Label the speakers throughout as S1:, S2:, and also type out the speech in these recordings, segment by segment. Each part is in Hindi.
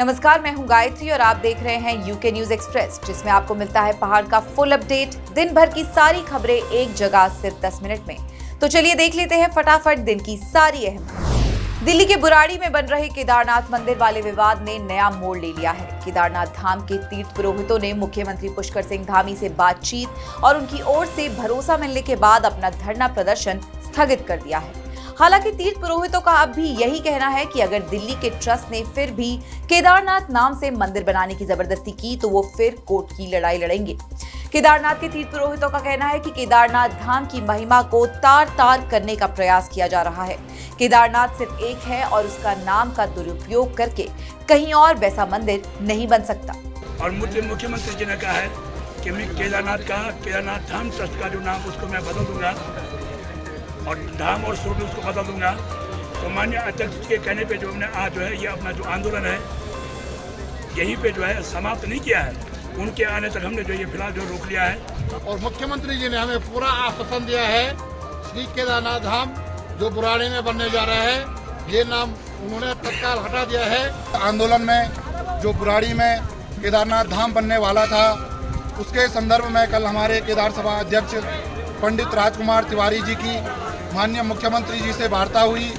S1: नमस्कार, मैं हूं गायत्री और आप देख रहे हैं यूके न्यूज एक्सप्रेस, जिसमें आपको मिलता है पहाड़ का फुल अपडेट। दिन भर की सारी खबरें एक जगह सिर्फ 10 मिनट में। तो चलिए देख लेते हैं फटाफट दिन की सारी अहम खबरें। दिल्ली के बुराड़ी में बन रहे केदारनाथ मंदिर वाले विवाद ने नया मोड़ ले लिया है। केदारनाथ धाम के तीर्थ पुरोहितों ने मुख्यमंत्री पुष्कर सिंह धामी से बातचीत और उनकी ओर से भरोसा मिलने के बाद अपना धरना प्रदर्शन स्थगित कर दिया है। हालांकि तीर्थ पुरोहितों का अब भी यही कहना है कि अगर दिल्ली के ट्रस्ट ने फिर भी केदारनाथ नाम से मंदिर बनाने की जबरदस्ती की तो वो फिर कोर्ट की लड़ाई लड़ेंगे। केदारनाथ के तीर्थ पुरोहितों का कहना है कि केदारनाथ धाम की महिमा को तार-तार करने का प्रयास किया जा रहा है। केदारनाथ सिर्फ एक है और उसका नाम का दुरुपयोग करके कहीं और वैसा मंदिर नहीं बन सकता।
S2: और मुझे मुख्यमंत्री जी ने कहा है कि मैं केदारनाथ धाम ट्रस्ट का जो नाम उसको मैं बदल दूंगा और धाम और स्वरूप उसको बता दूंगा। तो माननीय अध्यक्ष के कहने पे जो हमने आज जो है ये अपना जो आंदोलन है यहीं पे जो है समाप्त नहीं किया है। उनके आने तक हमने जो ये फिलहाल जो रोक लिया है।
S3: और मुख्यमंत्री जी ने हमें पूरा आश्वासन दिया है श्री केदारनाथ धाम जो बुराड़ी में बनने जा रहा है, ये नाम उन्होंने तत्काल हटा दिया है।
S4: आंदोलन में जो बुराड़ी में केदारनाथ धाम बनने वाला था उसके संदर्भ में कल हमारे केदार सभा अध्यक्ष पंडित राजकुमार तिवारी जी की माननीय मुख्यमंत्री जी से वार्ता हुई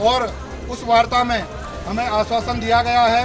S4: और उस वार्ता में हमें आश्वासन दिया गया है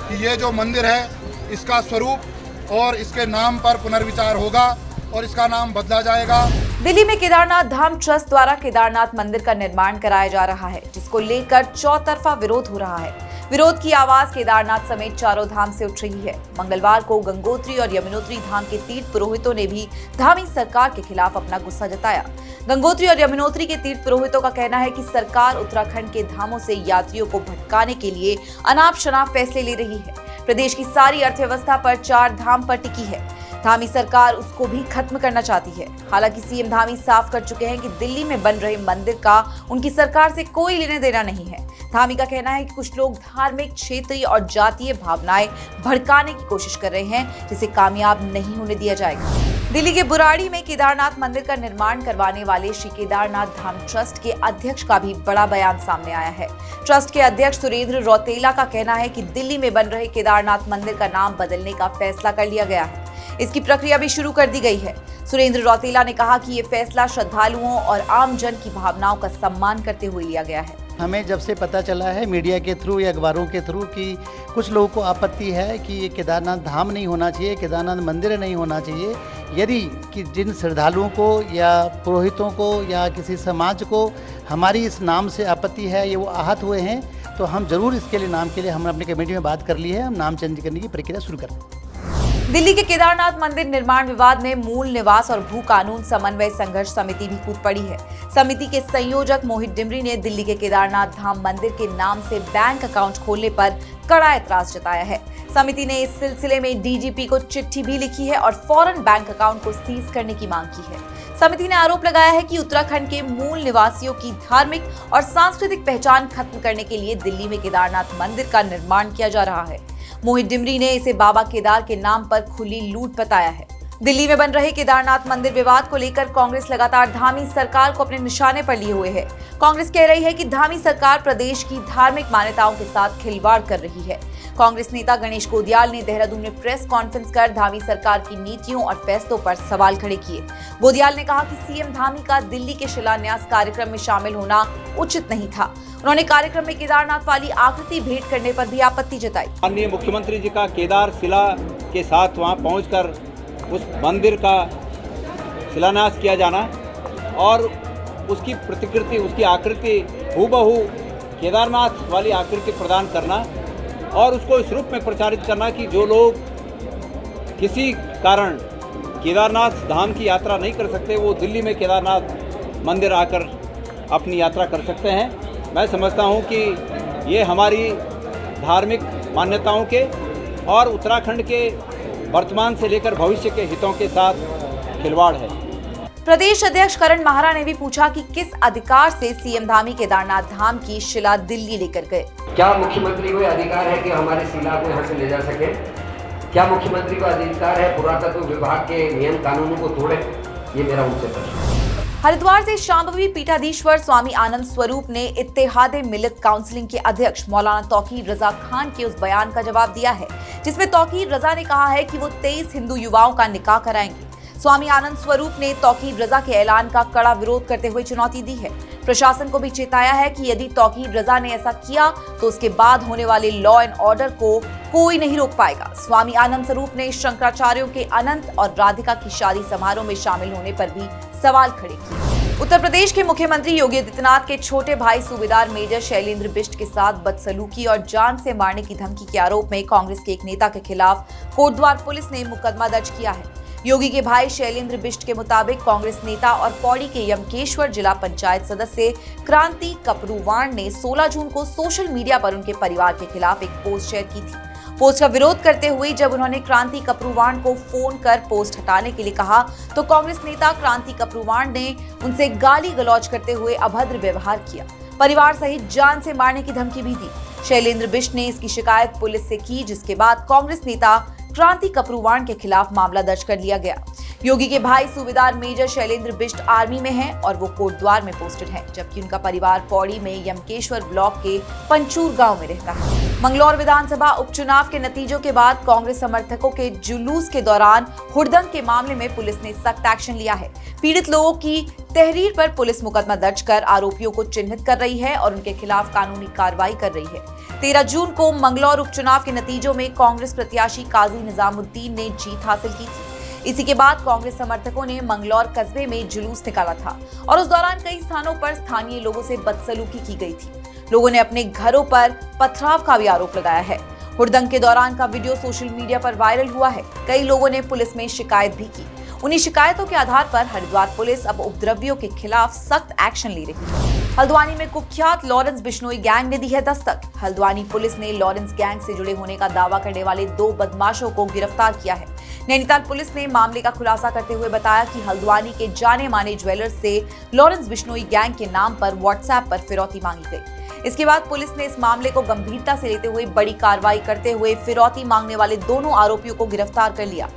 S4: कि ये जो मंदिर है इसका स्वरूप और इसके नाम पर पुनर्विचार होगा और इसका नाम बदला जाएगा।
S1: दिल्ली में केदारनाथ धाम ट्रस्ट द्वारा केदारनाथ मंदिर का निर्माण कराया जा रहा है, जिसको लेकर चौतरफा विरोध हो रहा है। विरोध की आवाज केदारनाथ समेत चारों धाम से उठ रही है। मंगलवार को गंगोत्री और यमुनोत्री धाम के तीर्थ पुरोहितों ने भी धामी सरकार के खिलाफ अपना गुस्सा जताया। गंगोत्री और यमुनोत्री के तीर्थ पुरोहितों का कहना है कि सरकार उत्तराखंड के धामों से यात्रियों को भटकाने के लिए अनाप शनाप फैसले ले रही है। प्रदेश की सारी अर्थव्यवस्था पर 4 धाम पर टिकी है। धामी सरकार उसको भी खत्म करना चाहती है। हालांकि सीएम धामी साफ कर चुके हैं कि दिल्ली में बन रहे मंदिर का उनकी सरकार से कोई लेना देना नहीं है। धामी का कहना है कि कुछ लोग धार्मिक, क्षेत्रीय और जातीय भावनाएं भड़काने की कोशिश कर रहे हैं, जिसे कामयाब नहीं होने दिया जाएगा। दिल्ली के बुराड़ी में केदारनाथ मंदिर का निर्माण करवाने वाले श्री केदारनाथ धाम ट्रस्ट के अध्यक्ष का भी बड़ा बयान सामने आया है। ट्रस्ट के अध्यक्ष सुरेंद्र रौतेला का कहना है कि दिल्ली में बन रहे केदारनाथ मंदिर का नाम बदलने का फैसला कर लिया गया है। इसकी प्रक्रिया भी शुरू कर दी गई है। सुरेंद्र रौतेला ने कहा कि ये फैसला श्रद्धालुओं और आम जन की भावनाओं का सम्मान करते हुए लिया गया है।
S5: हमें जब से पता चला है मीडिया के थ्रू या अखबारों के थ्रू कि कुछ लोगों को आपत्ति है कि ये केदारनाथ धाम नहीं होना चाहिए, केदारनाथ मंदिर नहीं होना चाहिए, यदि कि जिन श्रद्धालुओं को या पुरोहितों को या किसी समाज को हमारी इस नाम से आपत्ति है, ये वो आहत हुए हैं, तो हम जरूर इसके लिए नाम के लिए हमने अपनी कमेटी में बात कर ली है। हम नाम चेंज करने की प्रक्रिया शुरू कर दें।
S1: दिल्ली के केदारनाथ मंदिर निर्माण विवाद में मूल निवास और भू कानून समन्वय संघर्ष समिति भी कूद पड़ी है। समिति के संयोजक मोहित डिमरी ने दिल्ली के केदारनाथ धाम मंदिर के नाम से बैंक अकाउंट खोलने पर कड़ा ऐतराज जताया है। समिति ने इस सिलसिले में डीजीपी को चिट्ठी भी लिखी है और फौरन बैंक अकाउंट को सीज करने की मांग की है। समिति ने आरोप लगाया है कि उत्तराखंड के मूल निवासियों की धार्मिक और सांस्कृतिक पहचान खत्म करने के लिए दिल्ली में केदारनाथ मंदिर का निर्माण किया जा रहा है। मोहित डिमरी ने इसे बाबा केदार के नाम पर खुली लूट बताया है। दिल्ली में बन रहे केदारनाथ मंदिर विवाद को लेकर कांग्रेस लगातार धामी सरकार को अपने निशाने पर लिए हुए है। कांग्रेस कह रही है कि धामी सरकार प्रदेश की धार्मिक मान्यताओं के साथ खिलवाड़ कर रही है। कांग्रेस नेता गणेश गोदियाल ने देहरादून में प्रेस कॉन्फ्रेंस कर धामी सरकार की नीतियों और फैसलों पर सवाल खड़े किए। गोदियाल ने कहा कि सीएम धामी का दिल्ली के शिलान्यास कार्यक्रम में शामिल होना उचित नहीं था। उन्होंने कार्यक्रम में केदारनाथ वाली आकृति भेंट करने पर भी आपत्ति जताई।
S6: माननीय मुख्यमंत्री जी का केदार शिला के साथ वहां पहुंचकर उस मंदिर का शिलान्यास किया जाना और उसकी प्रतिकृति, उसकी आकृति हूबहू केदारनाथ वाली आकृति प्रदान करना और उसको इस रूप में प्रचारित करना कि जो लोग किसी कारण केदारनाथ धाम की यात्रा नहीं कर सकते वो दिल्ली में केदारनाथ मंदिर आकर अपनी यात्रा कर सकते हैं। मैं समझता हूं कि ये हमारी धार्मिक मान्यताओं के और उत्तराखंड के वर्तमान से लेकर भविष्य के हितों के साथ खिलवाड़ है।
S1: प्रदेश अध्यक्ष करण माहरा ने भी पूछा कि किस अधिकार से सीएम धामी केदारनाथ धाम की शिला दिल्ली लेकर गए।
S7: क्या मुख्यमंत्री को अधिकार है कि हमारे शिला को यहाँ से ले जा सके? क्या मुख्यमंत्री को अधिकार है पुरातत्व विभाग के नियम कानूनों को तोड़े? ये मेरा उनसे प्रश्न है।
S1: हरिद्वार से शांभवी पीठाधीश्वर स्वामी आनंद स्वरूप ने इत्तेहादे मिल्लत काउंसिलिंग के अध्यक्ष मौलाना तौकीर रजा खान के उस बयान का जवाब दिया है जिसमें तौकीर रजा ने कहा है कि वो 23 हिंदू युवाओं का निकाह कराएंगे। स्वामी आनंद स्वरूप ने तौकीर रजा के ऐलान का कड़ा विरोध करते हुए चुनौती दी है। प्रशासन को भी चेताया है कि यदि तौकीर रजा ने ऐसा किया तो उसके बाद होने वाले लॉ एंड ऑर्डर को कोई नहीं रोक पाएगा। स्वामी आनंद स्वरूप ने शंकराचार्यों के अनंत और राधिका की शादी समारोह में शामिल होने पर भी सवाल खड़े किए। उत्तर प्रदेश के मुख्यमंत्री योगी आदित्यनाथ के छोटे भाई सूबेदार मेजर शैलेंद्र बिष्ट के साथ बदसलूकी और जान से मारने की धमकी के आरोप में कांग्रेस के एक नेता के खिलाफ कोटद्वार पुलिस ने मुकदमा दर्ज किया है। योगी के भाई शैलेंद्र बिष्ट के मुताबिक कांग्रेस नेता और पौड़ी के यमकेश्वर जिला पंचायत सदस्य क्रांति कपरूवाण ने 16 जून को सोशल मीडिया पर उनके परिवार के खिलाफ एक पोस्ट शेयर की थी। पोस्ट का विरोध करते हुए जब उन्होंने क्रांति कपरूवाण को फोन कर पोस्ट हटाने के लिए कहा तो कांग्रेस नेता क्रांति कपरूवाण ने उनसे गाली गलौज करते हुए अभद्र व्यवहार किया। परिवार सहित जान से मारने की धमकी भी दी। शैलेंद्र बिष्ट ने इसकी शिकायत पुलिस से की, जिसके बाद कांग्रेस नेता क्रांति कपरूवाण के खिलाफ मामला दर्ज कर लिया गया। योगी के भाई सूबेदार मेजर शैलेंद्र बिष्ट आर्मी में हैं और वो कोटद्वार में पोस्टेड हैं, जबकि उनका परिवार पौड़ी में यमकेश्वर ब्लॉक के पंचूर गांव में रहता है। मंगलौर विधानसभा उपचुनाव के नतीजों के बाद कांग्रेस समर्थकों के जुलूस के दौरान हुड़दंग के मामले में पुलिस ने सख्त एक्शन लिया है। पीड़ित लोगों की तहरीर पर पुलिस मुकदमा दर्ज कर आरोपियों को चिन्हित कर रही है और उनके खिलाफ कानूनी कार्रवाई कर रही है। 13 जून को मंगलौर उपचुनाव के नतीजों में कांग्रेस प्रत्याशी काजी निजामुद्दीन ने जीत हासिल की थी। इसी के बाद कांग्रेस समर्थकों ने मंगलौर कस्बे में जुलूस निकाला था और उस दौरान कई स्थानों पर स्थानीय लोगों से बदसलूकी की गई थी। लोगों ने अपने घरों पर पथराव का भी आरोप लगाया है। हुड़दंग के दौरान का वीडियो सोशल मीडिया पर वायरल हुआ है। कई लोगों ने पुलिस में शिकायत भी की। उन्हीं शिकायतों के आधार पर हरिद्वार पुलिस अब उपद्रवियों के खिलाफ सख्त एक्शन ले रही है। हल्द्वानी में कुख्यात लॉरेंस बिश्नोई गैंग ने दी है दस्तक। हल्द्वानी पुलिस ने लॉरेंस गैंग से जुड़े होने का दावा करने वाले 2 बदमाशों को गिरफ्तार किया है। नैनीताल पुलिस ने मामले का खुलासा करते हुए बताया कि हल्द्वानी के जाने माने ज्वेलर्स से लॉरेंस बिश्नोई गैंग के नाम पर व्हाट्सएप पर फिरौती मांगी गई। इसके बाद पुलिस ने इस मामले को गंभीरता से लेते हुए बड़ी कार्रवाई करते हुए फिरौती मांगने वाले दोनों आरोपियों को गिरफ्तार कर लिया।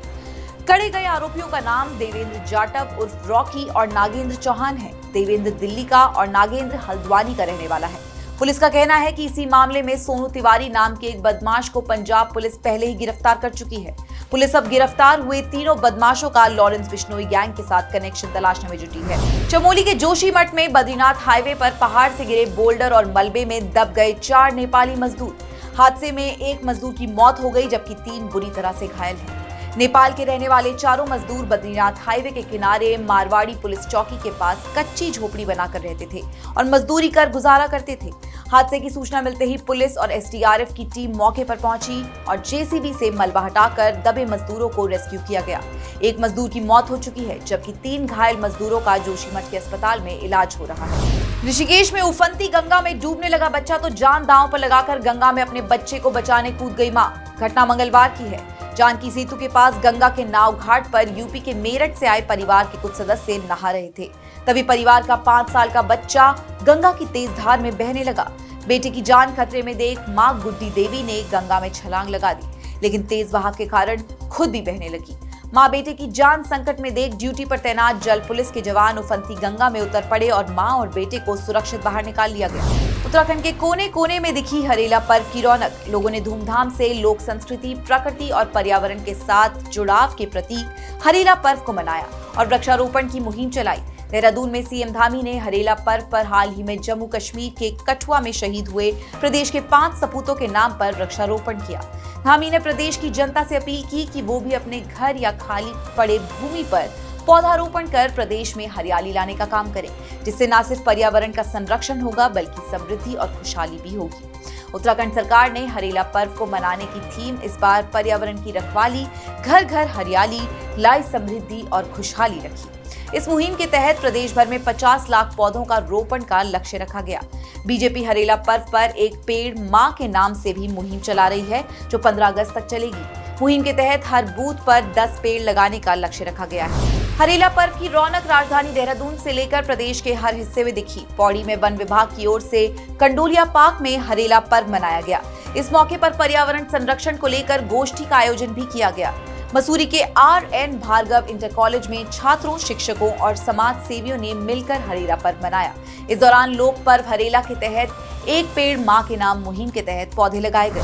S1: पकड़े गए आरोपियों का नाम देवेंद्र जाटव उर्फ रॉकी और नागेंद्र चौहान है। देवेंद्र दिल्ली का और नागेंद्र हल्द्वानी का रहने वाला है। पुलिस का कहना है कि इसी मामले में सोनू तिवारी नाम के एक बदमाश को पंजाब पुलिस पहले ही गिरफ्तार कर चुकी है। पुलिस अब गिरफ्तार हुए तीनों बदमाशों का लॉरेंस बिश्नोई गैंग के साथ कनेक्शन तलाशने में जुटी है। चमोली के जोशीमठ में बद्रीनाथ हाईवे पर पहाड़ से गिरे बोल्डर और मलबे में दब गए 4 नेपाली मजदूर। हादसे में एक मजदूर की मौत हो गई जबकि 3 बुरी तरह से घायल हैं। नेपाल के रहने वाले चारों मजदूर बद्रीनाथ हाईवे के किनारे मारवाड़ी पुलिस चौकी के पास कच्ची झोपड़ी बनाकर रहते थे और मजदूरी कर गुजारा करते थे। हादसे की सूचना मिलते ही पुलिस और एसडीआरएफ की टीम मौके पर पहुंची और जेसीबी से मलबा हटाकर दबे मजदूरों को रेस्क्यू किया गया। एक मजदूर की मौत हो चुकी है जबकि 3 घायल मजदूरों का जोशीमठ के अस्पताल में इलाज हो रहा है। ऋषिकेश में उफनती गंगा में डूबने लगा बच्चा तो जान दांव पर लगाकर गंगा में अपने बच्चे को बचाने कूद गई मां। घटना मंगलवार की है। जानकी सेतु के पास गंगा के नाव घाट पर यूपी के मेरठ से आए परिवार के कुछ सदस्य नहा रहे थे। तभी परिवार का 5 साल का बच्चा गंगा की तेज धार में बहने लगा। बेटे की जान खतरे में देख मां गुड्डी देवी ने गंगा में छलांग लगा दी, लेकिन तेज बहाव के कारण खुद भी बहने लगी। मां बेटे की जान संकट में देख ड्यूटी पर तैनात जल पुलिस के जवान उफनती गंगा में उतर पड़े और मां और बेटे को सुरक्षित बाहर निकाल लिया गया। उत्तराखंड के कोने कोने में दिखी हरेला पर्व की रौनक। लोगों ने धूमधाम से लोक संस्कृति, प्रकृति और पर्यावरण के साथ जुड़ाव के प्रतीक हरेला पर्व को मनाया और वृक्षारोपण की मुहिम चलाई। देहरादून में सीएम धामी ने हरेला पर्व पर हाल ही में जम्मू कश्मीर के कठुआ में शहीद हुए प्रदेश के 5 सपूतों के नाम पर वृक्षारोपण किया। धामी ने प्रदेश की जनता से अपील की कि वो भी अपने घर या खाली पड़े भूमि पर पौधारोपण कर प्रदेश में हरियाली लाने का काम करें, जिससे न सिर्फ पर्यावरण का संरक्षण होगा बल्कि समृद्धि और खुशहाली भी होगी। उत्तराखंड सरकार ने हरेला पर्व को मनाने की थीम इस बार पर्यावरण की रखवाली, घर घर हरियाली, लाई समृद्धि और खुशहाली रखी। इस मुहिम के तहत प्रदेश भर में 50 लाख पौधों का रोपण का लक्ष्य रखा गया। बीजेपी हरेला पर्व पर एक पेड़ मां के नाम से भी मुहिम चला रही है जो 15 अगस्त तक चलेगी। मुहिम के तहत हर बूथ पर 10 पेड़ लगाने का लक्ष्य रखा गया है। हरेला पर्व की रौनक राजधानी देहरादून से लेकर प्रदेश के हर हिस्से में दिखी। पौड़ी में वन विभाग की ओर से कंडोलिया पार्क में हरेला पर्व मनाया गया। इस मौके पर पर्यावरण संरक्षण को लेकर गोष्ठी का आयोजन भी किया गया। मसूरी के RN भार्गव इंटर कॉलेज में छात्रों, शिक्षकों और समाज सेवियों ने मिलकर हरेला पर्व मनाया। इस दौरान लोक पर्व हरेला के तहत एक पेड़ मां के नाम मुहिम के तहत पौधे लगाए गए।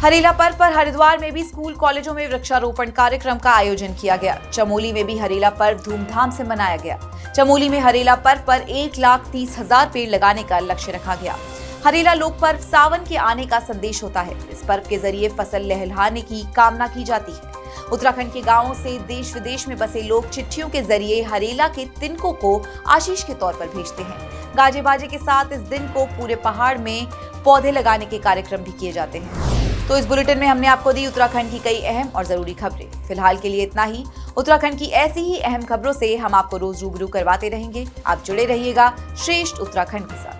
S1: हरेला पर्व पर हरिद्वार में भी स्कूल कॉलेजों में वृक्षारोपण कार्यक्रम का आयोजन किया गया। चमोली में भी हरेला पर्व धूमधाम से मनाया गया। चमोली में हरेला पर्व पर 1,30,000 पेड़ लगाने का लक्ष्य रखा गया। हरेला लोक पर्व सावन के आने का संदेश होता है। इस पर्व के जरिए फसल लहलहाने की कामना की जाती है। उत्तराखंड के गांवों से देश विदेश में बसे लोग चिट्ठियों के जरिए हरेला के तिनकों को आशीष के तौर पर भेजते हैं। गाजे बाजे के साथ इस दिन को पूरे पहाड़ में पौधे लगाने के कार्यक्रम भी किए जाते हैं। तो इस बुलेटिन में हमने आपको दी उत्तराखंड की कई अहम और जरूरी खबरें। फिलहाल के लिए इतना ही। उत्तराखंड की ऐसी ही अहम खबरों से हम आपको रोज रूबरू करवाते रहेंगे। आप जुड़े रहिएगा श्रेष्ठ उत्तराखंड के साथ।